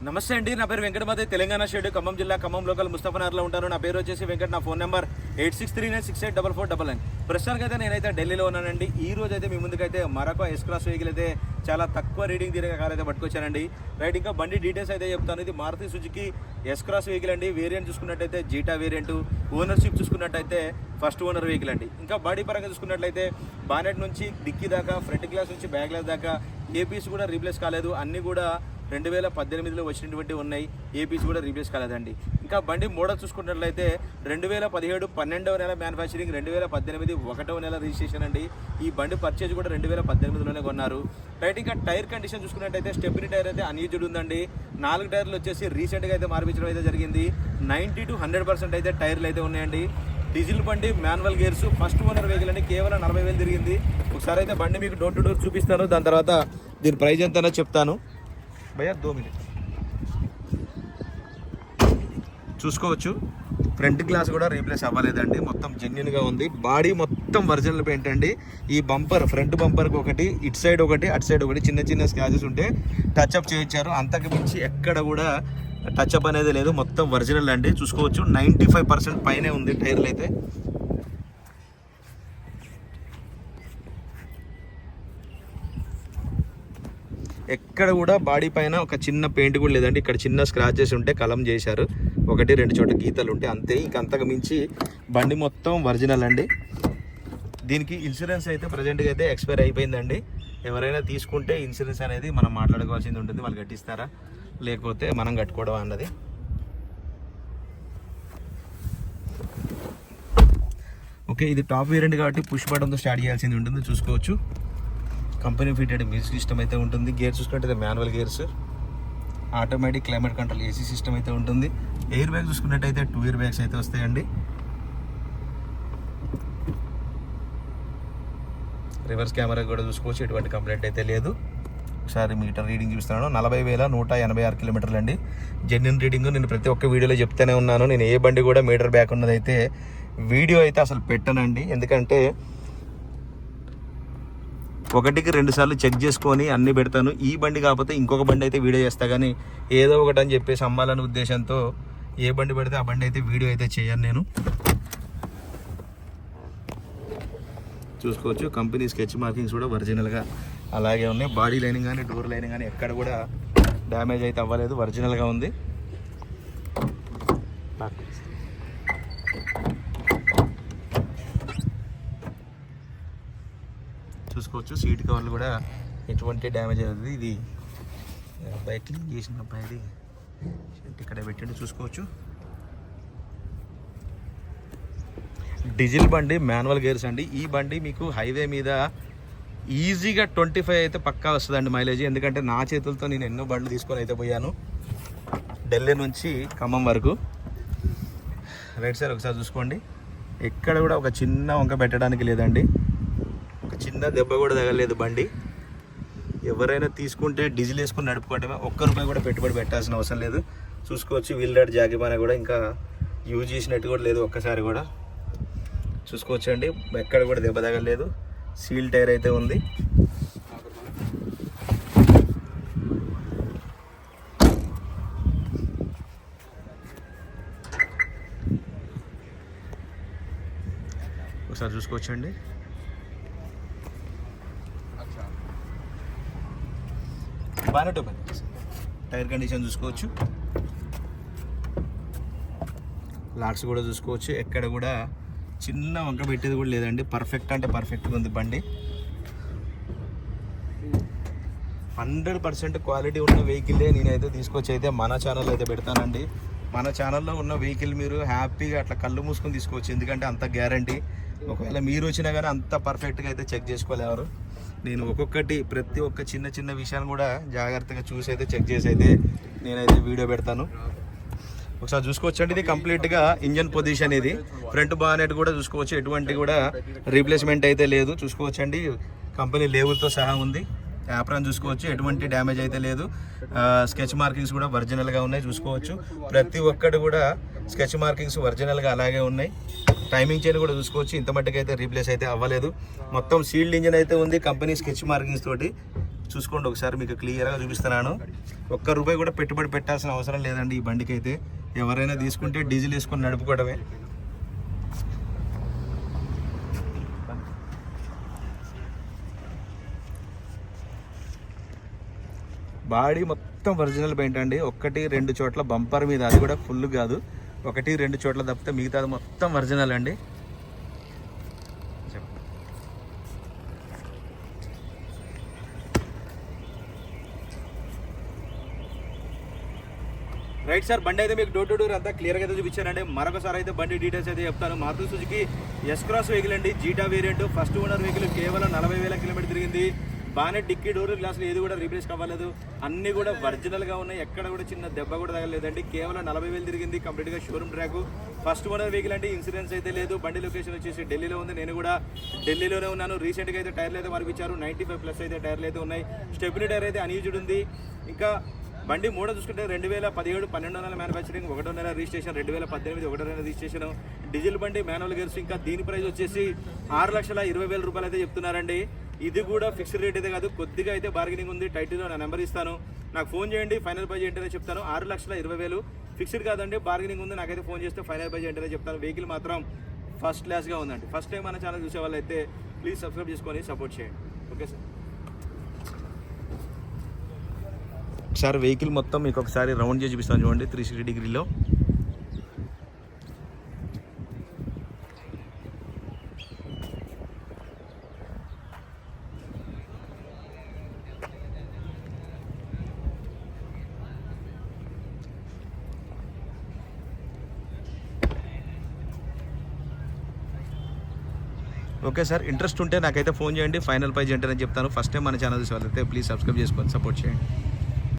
నమస్తే అండి, నా పేరు వెంకటమతి, తెలంగాణ స్టేట్ ఖమ్మం జిల్లా ఖమ్మం లోకల్ ముస్తఫానగర్లో ఉంటాను. నా పేరు వచ్చేసి వెంకట్. నా ఫోన్ నెంబర్ 8639684499. ప్రస్తుతానికి అయితే నేనైతే ఢిల్లీలో ఉన్నానండి. ఈ రోజు అయితే మీ ముందుకైతే మరొక ఎస్ క్లాస్ వెహికల్ అయితే చాలా తక్కువ రీడింగ్ తిరిగే కార్ అయితే పట్టుకొచ్చానండి. రైట్, ఇంకా బండి డీటెయిల్స్ అయితే చెప్తాను. ఇది Maruti Suzuki S class vehicle అండి. వేరియంట్ చూసుకున్నట్టయితే జీటా వేరియంట్. ఓనర్షిప్ చూసుకున్నట్టయితే ఫస్ట్ ఓనర్ వెహికల్ అండి. ఇంకా బాడీ పరంగా చూసుకున్నట్లయితే బానెట్ నుంచి డిక్కీ దాకా, ఫ్రంట్ గ్లాస్ నుంచి బ్యాక్ గ్లాస్ దాకా ఏ పీస్ కూడా రీప్లేస్ కాలేదు. అన్నీ కూడా 2018లో వచ్చినటువంటి ఉన్నాయి. ఏ పీస్ కూడా రీప్లేస్ కాలేదండి. ఇంకా బండి మోడల్ చూసుకున్నట్లయితే 2017 12వ నెల మ్యానుఫ్యాక్చరింగ్, 2018 1వ నెల రిజిస్ట్రేషన్ అండి. ఈ బండి పర్చేజ్ కూడా 2018లోనే కొన్నారు. రైట్, ఇంకా టైర్ కండిషన్ చూసుకున్నట్టయితే స్టెప్నీ టైర్ అయితే అన్యూజ్డ్ ఉందండి. 4 టైర్లు వచ్చేసి రీసెంట్గా అయితే మార్పించడం అయితే జరిగింది. 90 to 100% అయితే టైర్లు అయితే ఉన్నాయండి. డీజిల్ బండి, manual gears, first owner vehicle అండి. కేవలం 40,000 తిరిగింది. ఒకసారి అయితే బండి మీకు డోర్ టు డోర్ చూపిస్తాను. దాని తర్వాత దీని ప్రైస్ ఎంతనో చెప్తాను. భయ్యా 2 minutes చూసుకోవచ్చు. ఫ్రంట్ గ్లాస్ కూడా రీప్లేస్ అవ్వలేదండి, మొత్తం జెన్యున్గా ఉంది. బాడీ మొత్తం ఒరిజినల్ పెయింట్ అండి. ఈ బంపర్, ఫ్రంట్ బంపర్కి ఒకటి, ఇటు సైడ్ ఒకటి, అటు సైడ్ ఒకటి చిన్న చిన్న స్క్రాచెస్ ఉంటే టచ్అప్ చేయించారు. అంతకు మించి ఎక్కడ కూడా టచ్అప్ అనేది లేదు, మొత్తం ఒరిజినల్ అండి. చూసుకోవచ్చు 95% పైనే ఉంది టైర్లు అయితే. ఎక్కడ కూడా బాడీ పైన ఒక చిన్న పెయింట్ కూడా లేదండి. ఇక్కడ చిన్న స్క్రాచెస్ ఉంటే కలం చేశారు, 1-2 చోట్ల గీతలు ఉంటే అంతే. ఇంకంతకు మించి బండి మొత్తం ఒరిజినల్ అండి. దీనికి ఇన్సూరెన్స్ అయితే ప్రజెంట్గా అయితే ఎక్స్పైర్ అయిపోయిందండి. ఎవరైనా తీసుకుంటే ఇన్సూరెన్స్ అనేది మనం మాట్లాడుకోవాల్సింది ఉంటుంది. వాళ్ళు కట్టిస్తారా లేకపోతే మనం కట్టుకోవడం అన్నది. ఓకే, ఇది టాప్ వేరియంట్ కాబట్టి పుష్ బటన్తో స్టార్ట్ చేయాల్సింది ఉంటుంది. చూసుకోవచ్చు కంపెనీ ఫిటెడ్ మ్యూజిక్ సిస్టమ్ అయితే ఉంటుంది. గేర్ చూసుకుంటే manual gears, automatic climate control AC system అయితే ఉంటుంది. ఎయిర్ బ్యాగ్ చూసుకున్నట్టయితే 2 ఎయిర్ బ్యాగ్స్ అయితే వస్తాయండి. రివర్స్ కెమెరా కూడా చూసుకోవచ్చు, ఎటువంటి కంప్లైంట్ అయితే లేదు. ఒకసారి మీటర్ రీడింగ్ చూపిస్తున్నాను. 40,186 కిలోమీటర్లు అండి. Genuine reading. నేను ప్రతి ఒక్క వీడియోలో చెప్తూనే ఉన్నాను. నేను ఏ బండి కూడా మీటర్ బ్యాక్ ఉన్నదైతే వీడియో అయితే అసలు పెట్టనండి. ఎందుకంటే 1-2 సార్లు చెక్ చేసుకొని అన్నీ పెడతాను. ఈ బండి కాకపోతే ఇంకొక బండి అయితే వీడియో చేస్తా, కానీ ఏదో ఒకటి అని చెప్పేసి అమ్మాలనే ఉద్దేశంతో ఏ బండి పెడితే ఆ బండి అయితే వీడియో అయితే చేయను నేను. చూసుకోవచ్చు కంపెనీ స్కెచ్ మార్కింగ్స్ కూడా ఒరిజినల్గా అలాగే ఉన్నాయి. బాడీ లైనింగ్ కానీ, డోర్ లైనింగ్ కానీ ఎక్కడ కూడా డ్యామేజ్ అయితే అవ్వలేదు, ఒరిజినల్గా ఉంది. చూసుకోవచ్చు సీట్ కవర్లు కూడా ఎటువంటి డ్యామేజ్ అవుతుంది. ఇది బైక్ క్లీన్ చేసిన అబ్బాయిది ఇక్కడ పెట్టండి. చూసుకోవచ్చు డీజిల్ బండి, మాన్యువల్ గేర్స్ అండి. ఈ బండి మీకు హైవే మీద ఈజీగా 25 అయితే పక్కా వస్తుందండి మైలేజ్. ఎందుకంటే నా చేతులతో నేను ఎన్నో బండ్లు తీసుకొని అయితే పోయాను ఢిల్లీ నుంచి ఖమ్మం వరకు. రైట్ సార్ ఒకసారి చూసుకోండి, ఎక్కడ కూడా ఒక చిన్న వంక పెట్టడానికి లేదండి, చిన్న దెబ్బ కూడా తగలేదు బండి. ఎవరైనా తీసుకుంటే డీజిల్ వేసుకుని నడుపుకోవటమే, ₹1 కూడా పెట్టుబడి పెట్టాల్సిన అవసరం లేదు. చూసుకోవచ్చు వీల్ రాడ్ జాగిపాన కూడా ఇంకా యూజ్ చేసినట్టు కూడా లేదు ఒక్కసారి కూడా. చూసుకోవచ్చు అండి, ఎక్కడ కూడా దెబ్బ తగలేదు. సీల్ టైర్ అయితే ఉంది. ఒకసారి చూసుకోవచ్చు అండి. బానెట్ ఓపెన్, టైర్ కండిషన్ చూసుకోవచ్చు, లాక్స్ కూడా చూసుకోవచ్చు. ఎక్కడ కూడా చిన్న వంక పెట్టేది కూడా లేదండి. పర్ఫెక్ట్ అంటే పర్ఫెక్ట్గా ఉంది బండి. 100% క్వాలిటీ ఉన్న వెహికల్లే నేనైతే తీసుకొచ్చి అయితే మన ఛానల్ అయితే పెడతానండి. మన ఛానల్లో ఉన్న వెహికల్ మీరు హ్యాపీగా అట్లా కళ్ళు మూసుకొని తీసుకోవచ్చు, ఎందుకంటే అంత గ్యారంటీ. ఒకవేళ మీరు వచ్చినా కానీ అంత పర్ఫెక్ట్గా అయితే చెక్ చేసుకోలేవారు. నేను ఒక్కొక్కటి ప్రతి ఒక్క చిన్న చిన్న విషయాన్ని కూడా జాగ్రత్తగా చూసి అయితే చెక్ చేసి అయితే నేనైతే వీడియో పెడతాను. ఒకసారి చూసుకోవచ్చు అండి, ఇది కంప్లీట్గా ఇంజన్ పొజిషన్. ఇది ఫ్రంట్ బానెట్ కూడా చూసుకోవచ్చు, ఎటువంటి కూడా రీప్లేస్మెంట్ అయితే లేదు. చూసుకోవచ్చు అండి, కంపెనీ లేబుల్తో సహా ఉంది. యాప్రాన్ చూసుకోవచ్చు, ఎటువంటి డ్యామేజ్ అయితే లేదు. స్కెచ్ మార్కింగ్స్ కూడా ఒరిజినల్గా ఉన్నాయి. చూసుకోవచ్చు ప్రతి ఒక్కటి కూడా స్కెచ్ మార్కింగ్స్ ఒరిజినల్గా అలాగే ఉన్నాయి. టైమింగ్ చైన్ కూడా చూసుకోవచ్చు, ఇంత మట్టుకు అయితే రీప్లేస్ అయితే అవ్వలేదు. మొత్తం సీల్డ్ ఇంజిన్ అయితే ఉంది కంపెనీ స్కెచ్ మార్కింగ్స్ తోటి. చూసుకోండి ఒకసారి, మీకు క్లియర్గా చూపిస్తున్నాను. ఒక్క రూపాయి కూడా పెట్టుబడి పెట్టాల్సిన అవసరం లేదండి ఈ బండికి అయితే. ఎవరైనా తీసుకుంటే డీజిల్ వేసుకొని నడుపుకోవడమే. బాడీ మొత్తం ఒరిజినల్ పెయింట్ అండి. 1-2 చోట్ల బంపర్ మీద, అది కూడా ఫుల్ కాదు, 1-2 చోట్ల తప్పితే మిగతాది మొత్తం ఒరిజినల్ అండి. రైట్ సార్, బండి అయితే మీకు డోర్ టు డోర్ అంతా క్లియర్గా అయితే చూపించానండి. మరొకసారి అయితే బండి డీటెయిల్స్ అయితే చెప్తాను. Maruti Suzuki S cross vehicle అండి, Zeta variant, first owner vehicle, కేవలం 40,000 కిలోమీటర్ తిరిగింది. బాగానే డిక్కీ డోర్ గ్లాసులు ఏది కూడా రీప్లేస్ కావాలేదు, అన్నీ కూడా ఒరిజినల్గా ఉన్నాయి. ఎక్కడ కూడా చిన్న దెబ్బ కూడా తగలేదండి. కేవలం 40,000 తిరిగింది, కంప్లీట్గా showroom track. First owner vehicle అంటే ఇన్సూరెన్స్ అయితే లేదు. బండి లొకేషన్ వచ్చేసి ఢిల్లీలో ఉంది, నేను కూడా ఢిల్లీలోనే ఉన్నాను. రీసెంట్గా అయితే టైర్లు అయితే మార్పించారు, 95+ అయితే టైర్లు అయితే ఉన్నాయి. స్టెబిలిటీ టైర్ అయితే అన్యూజ్డ్ ఉంది. ఇంకా బండి మోడల్ చూసుకుంటే 2017 12 మ్యానుఫ్యాక్చరింగ్, 1వ నెల రిజిస్ట్రేషన్, 2018 1వ నెల రిజిస్ట్రేషన్, డీజిల్ బండి, మాన్యువల్ గేర్స్. ఇంకా దీని ప్రైస్ వచ్చేసి 6,20,000 రూపాయలు అయితే చెప్తున్నారండి. ఇది కూడా ఫిక్స్డ్ రేట్ అయితే కాదు, కొద్దిగా అయితే బార్గెనింగ్ ఉంది. టైటిల్లో నా నెంబర్ ఇస్తాను, నాకు ఫోన్ చేయండి, ఫైనల్ ప్రైజ్ ఏంటనే చెప్తాను. 6,20,000 ఫిక్స్డ్ కాదండి, బార్గెనింగ్ ఉంది. నాకైతే ఫోన్ చేస్తే ఫైనల్ ప్రైజ్ ఏంటనే చెప్తాను. వెహికల్ మాత్రం ఫస్ట్ క్లాస్గా ఉందండి. ఫస్ట్ టైం మన ఛానల్ చూసే వాళ్ళు అయితే ప్లీజ్ సబ్స్క్రైబ్ చేసుకొని సపోర్ట్ చేయండి. Okay sir. ఒకసారి వెహికల్ మొత్తం మీకు ఒకసారి రౌండ్ చేసి చూపిస్తాను చూడండి, 360 డిగ్రీలో. ఓకే సార్, ఇంట్రెస్ట్ ఉంటే నాకైతే ఫోన్ చేయండి, ఫైనల్ ప్రైజ్ ఏంటని చెప్తాను. ఫస్ట్ టైం మన ఛానల్ చూసే వాళ్ళైతే ప్లీజ్ సబ్స్క్రైబ్ చేసుకొని సపోర్ట్ చేయండి.